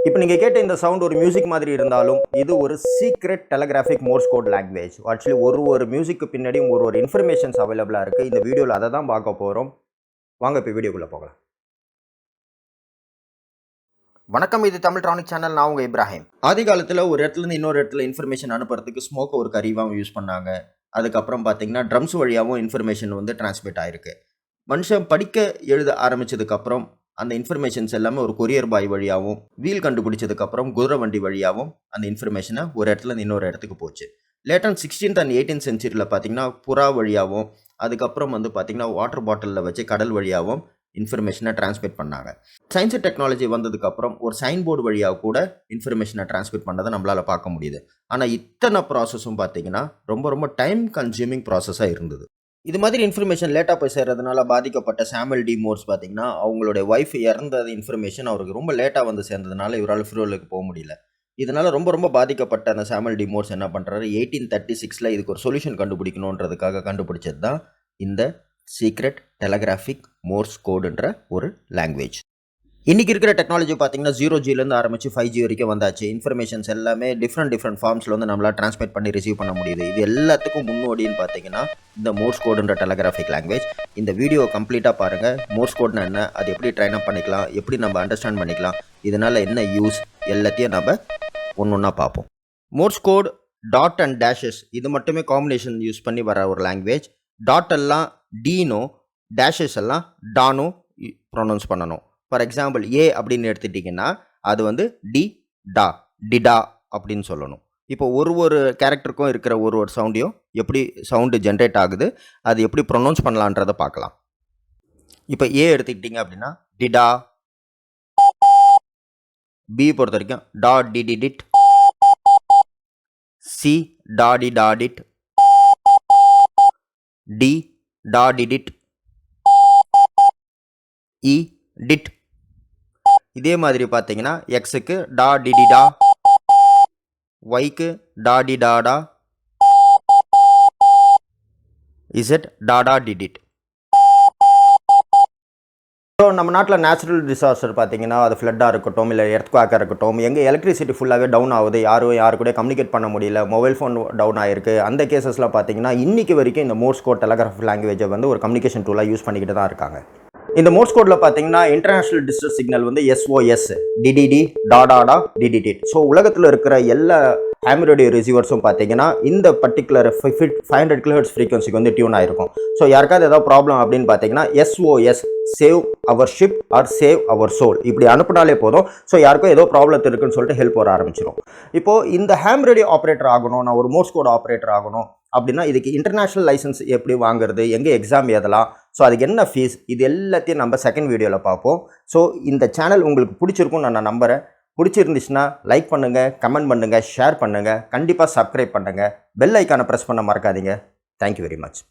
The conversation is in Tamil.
இப்போ நீங்கள் கேட்ட இந்த சவுண்ட் ஒரு மியூசிக் மாதிரி இருந்தாலும் இது ஒரு secret telegraphic Morse code language. Actually ஒரு மியூசிக்கு பின்னாடியும் ஒரு இன்ஃபர்மேஷன்ஸ் அவைலபிளாக இருக்குது. இந்த வீடியோவில் அதை தான் பார்க்க போகிறோம். வாங்க இப்போ வீடியோக்குள்ளே போகலாம். வணக்கம், இது தமிழ்ட்ரானிக் சேனல். நான் உங்கள் இப்ராஹிம். ஆதி காலத்தில் ஒரு இடத்துலேருந்து இன்னொரு இடத்துல இன்ஃபர்மேஷன் அனுப்புறதுக்கு ஸ்மோக்கை ஒரு கருவியாகவும் யூஸ் பண்ணாங்க. அதுக்கப்புறம் பார்த்தீங்கன்னா ட்ரம்ஸ் வழியாகவும் இன்ஃபர்மேஷன் வந்து டிரான்ஸ்மிட் ஆகிருக்கு. மனுஷன் படிக்க எழுத ஆரம்பித்ததுக்கப்புறம் அந்த இன்ஃபர்மேஷன்ஸ் எல்லாமே ஒரு கொரியர் பாய் வழியாகவும், வீல் கண்டுபிடிச்சதுக்கப்புறம் குதிரை வண்டி வழியாகவும் அந்த இன்ஃபர்மேஷனை ஒரு இடத்துல இன்னொரு இடத்துக்கு போச்சு. லேட்டர் 16th and 18th சென்ச்சுரியில் பார்த்தீங்கன்னா புறா வழியாகவும், அதுக்கப்புறம் வந்து பார்த்தீங்கன்னா வாட்டர் பாட்டிலில் வச்சு கடல் வழியாகவும் இன்ஃபர்மேஷனை டிரான்ஸ்மிட் பண்ணாங்க. சயின்ஸ் அண்ட் டெக்னாலஜி வந்ததுக்கப்புறம் ஒரு சைன் போர்டு வழியாக கூட இன்ஃபர்மேஷனை டிரான்ஸ்மிட் பண்ணதை நம்மளால் பார்க்க முடியுது. ஆனால் இத்தனை ப்ராசஸும் பார்த்தீங்கன்னா ரொம்ப டைம் கன்சியூமிங் ப்ராசஸாக இருந்தது. இது மாதிரி இன்ஃபர்மேஷன் லேட்டாக போய் சேர்றதுனால பாதிக்கப்பட்ட சாமுவல் டி மோர்ஸ் பார்த்தீங்கன்னா அவங்களுடைய ஒய்ஃப் இறந்த இன்ஃபர்மேஷன் அவருக்கு ரொம்ப லேட்டாக வந்து சேர்ந்ததுனால இவரால் ஃப்யூரலுக்கு போக முடியல. இதனால் ரொம்ப பாதிக்கப்பட்ட அந்த சாமுவல் டி மோர்ஸ் என்ன பண்ணுறாரு, 1836 இதுக்கு ஒரு சொல்யூஷன் கண்டுபிடிக்கணுன்றதுக்காக கண்டுபிடிச்சது தான் இந்த சீக்ரெட் டெலகிராஃபிக் மோர்ஸ் கோடுன்ற ஒரு லாங்குவேஜ். இன்றைக்கி இருக்கிற டெக்னாலஜி பார்த்தீங்கன்னா 0Gலேருந்து ஆரம்பித்து 5G வரைக்கும் வந்தாச்சு. இன்ஃபர்மேஷன்ஸ் எல்லாமே டிஃப்ரெண்ட் ஃபார்ம்ஸில் வந்து நம்மளால் ட்ரான்ஸ்மிட் பண்ணி ரிசீவ் பண்ண முடியுது. இது எல்லாத்துக்கும் முன்னோடின்னு பார்த்தீங்கன்னா இந்த மோர்ஸ் கோடுன்ற டெலகிராஃபிக் லாங்குவேஜ். இந்த வீடியோவை கம்ப்ளீட்டாக பாருங்கள். மோர்ஸ் கோட்னா என்ன, அது எப்படி ட்ரைன் அப் பண்ணிக்கலாம், எப்படி நம்ம அண்டர்ஸ்டாண்ட் பண்ணிக்கலாம், இதனால் என்ன யூஸ், எல்லாத்தையும் நம்ம ஒன்றா பார்ப்போம். Morse code dot and dashes இது மட்டுமே காம்பினேஷன் யூஸ் பண்ணி வர ஒரு லாங்குவேஜ். டாட் எல்லாம் டீனோ, டேஷஸ் எல்லாம் டானோ ப்ரொனவுன்ஸ் பண்ணணும். ஃபார் எக்ஸாம்பிள் ஏ அப்படின்னு எடுத்துட்டிங்கன்னா அது வந்து டிடா அப்படின்னு சொல்லணும். இப்போ ஒரு கேரக்டருக்கும் இருக்கிற ஒரு சவுண்டையும் எப்படி சவுண்டு ஜென்ரேட் ஆகுது, அது எப்படி ப்ரொனவுன்ஸ் பண்ணலான்றதை பார்க்கலாம். இப்போ ஏ எடுத்துக்கிட்டிங்க அப்படின்னா டிடா. பி பொறுத்த வரைக்கும் டா did it. C டாடிட். D டாடிட். E did. இதே மாதிரி பார்த்தீங்கன்னா எக்ஸுக்கு டா டிடிடா, ஒய்க்கு டாடிடாடா, இசட் டாடா டிடிட். ஸோ நம்ம நாட்டில் நேச்சுரல் டிசாஸ்டர் பார்த்தீங்கன்னா அது ஃப்ளட்டாக இருக்கட்டும், இல்லை எர்த்குவாக்காக இருக்கட்டும், எங்கே எலக்ட்ரிசிட்டி ஃபுல்லாகவே டவுன் ஆகுது, யாரு கூட கம்யூனிகேட் பண்ண முடியல, மொபைல் ஃபோன் டவுன் ஆகிருக்கு. அந்த கேசஸில் பார்த்தீங்கன்னா இன்றைக்கி வரைக்கும் இந்த மோர்ஸ் கோட் டெலகிராஃப் லாங்குவேஜை வந்து ஒரு கம்யூனிகேஷன் டூலாக யூஸ் பண்ணிக்கிட்டு தான் இருக்காங்க. இந்த மோர்ஸ் கோடில் பார்த்தீங்கன்னா இன்டர்நேஷனல் டிஸ்ட்ரஸ் சிக்னல் வந்து SOS, டிடிடி, டாடாடா, டிடிடிட். ஸோ உலகத்தில் இருக்கிற எல்லா ஹேம் ரேடியோ ரிசீவர்ஸும் பார்த்தீங்கன்னா இந்த பர்டிகுலர் 500 kHz ஃப்ரீக்வன்சிக்கு வந்து டியூன் ஆகிருக்கும். ஸோ யாருக்காவது ஏதாவது ப்ராப்ளம் அப்படின்னு பார்த்தீங்கன்னா SOS, save our ship or save our soul, இப்படி அனுப்பினாலே போதும். ஸோ யாருக்கும் ஏதோ ப்ராப்ளம் இருக்குன்னு சொல்லிட்டு ஹெல்ப் வர ஆரம்பிச்சிடும். இப்போது இந்த ஹேம் ரேடியோ ஆப்ரேட்டர் ஆகணும், நான் ஒரு மோர்ஸ் கோட் ஆப்ரேட்டர் ஆகணும் அப்படின்னா இதுக்கு இன்டர்நேஷ்னல் லைசன்ஸ் எப்படி வாங்குறது, எங்கே எக்ஸாம் எழுதலாம், ஸோ அதுக்கு என்ன ஃபீஸ், இது எல்லாத்தையும் நம்ம செகண்ட் வீடியோவில் பார்ப்போம். ஸோ இந்த சேனல் உங்களுக்கு பிடிச்சிருக்கும்னு நான் நம்புகிறேன். பிடிச்சிருந்துச்சுன்னா லைக் பண்ணுங்கள், கமெண்ட் பண்ணுங்கள், ஷேர் பண்ணுங்கள், கண்டிப்பாக சப்ஸ்கிரைப் பண்ணுங்கள், பெல் ஐக்கானை ப்ரெஸ் பண்ண மறக்காதீங்க. Thank you very much.